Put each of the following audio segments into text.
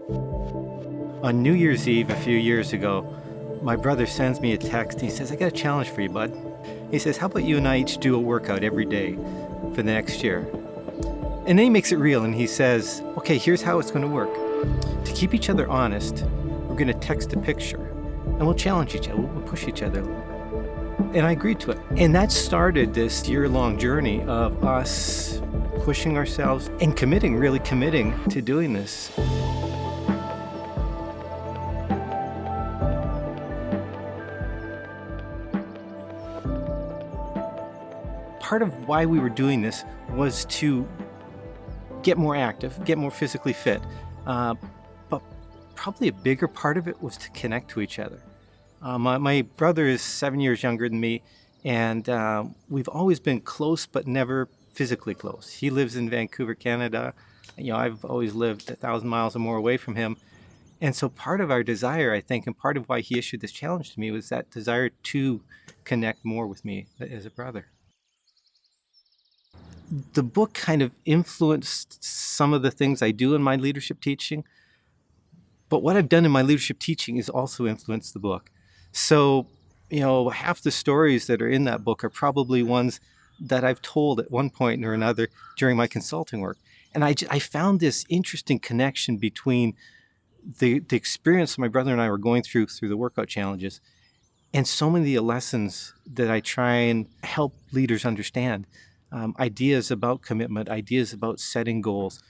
On New Year's Eve a few years ago, my brother sends me a text. He says, I got a challenge for you, bud. He says, how about you and I each do a workout every day for the next year? And then he makes it real and he says, okay, here's how it's going to work. To keep each other honest, we're going to text a picture and we'll challenge each other, we'll push each other. And I agreed to it. And that started this year-long journey of us pushing ourselves and really committing to doing this. Part of why we were doing this was to get more active, get more physically fit. But probably a bigger part of it was to connect to each other. My brother is 7 years younger than me, and we've always been close, but never physically close. He lives in Vancouver, Canada. I've always lived 1,000 miles or more away from him. And so part of our desire, I think, and part of why he issued this challenge to me was that desire to connect more with me as a brother. The book kind of influenced some of the things I do in my leadership teaching, but what I've done in my leadership teaching has also influenced the book. So, half the stories that are in that book are probably ones that I've told at one point or another during my consulting work. And I found this interesting connection between the experience my brother and I were going through the workout challenges and so many of the lessons that I try and help leaders understand. Ideas about commitment, ideas about setting goals,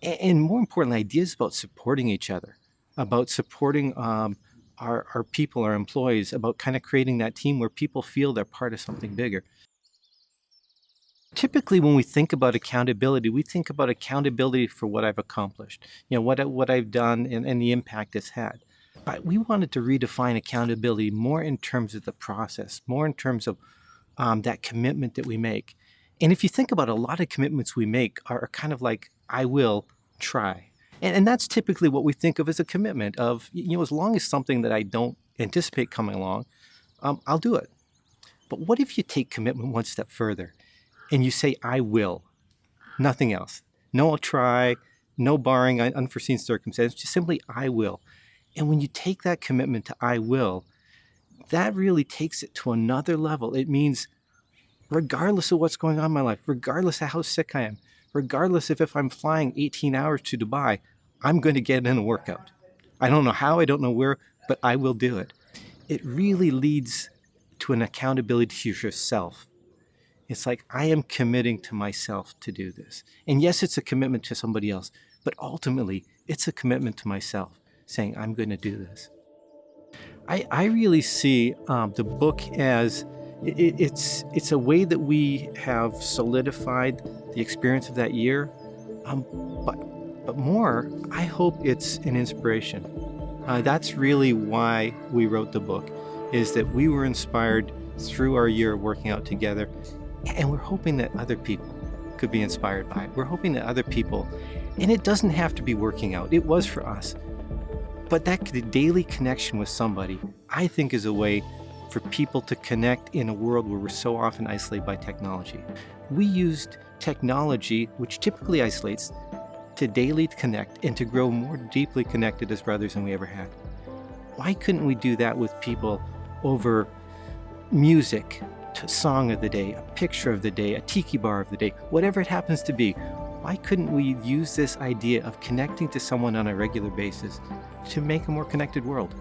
and more importantly, ideas about supporting each other, about supporting our people, our employees, about kind of creating that team where people feel they're part of something bigger. Typically, when we think about accountability, we think about accountability for what I've accomplished, what I've done and the impact it's had. But we wanted to redefine accountability more in terms of the process, more in terms of that commitment that we make. And if you think about a lot of commitments we make are kind of like, I will try. And that's typically what we think of as a commitment of, as long as something that I don't anticipate coming along, I'll do it. But what if you take commitment one step further and you say, I will, nothing else. No, I'll try, no barring unforeseen circumstances, just simply I will. And when you take that commitment to I will, that really takes it to another level. It means regardless of what's going on in my life, regardless of how sick I am, regardless if I'm flying 18 hours to Dubai, I'm going to get in a workout. I don't know how, I don't know where, but I will do it. It really leads to an accountability to yourself. It's like, I am committing to myself to do this. And yes, it's a commitment to somebody else, but ultimately, it's a commitment to myself, saying, I'm going to do this. I really see the book as it's a way that we have solidified the experience of that year, but more, I hope it's an inspiration. That's really why we wrote the book, is that we were inspired through our year of working out together, and we're hoping that other people could be inspired by it. We're hoping that other people, and it doesn't have to be working out, it was for us, but that daily connection with somebody, I think, is a way for people to connect in a world where we're so often isolated by technology. We used technology, which typically isolates, to daily connect and to grow more deeply connected as brothers than we ever had. Why couldn't we do that with people over music, song of the day, a picture of the day, a tiki bar of the day, whatever it happens to be? Why couldn't we use this idea of connecting to someone on a regular basis to make a more connected world?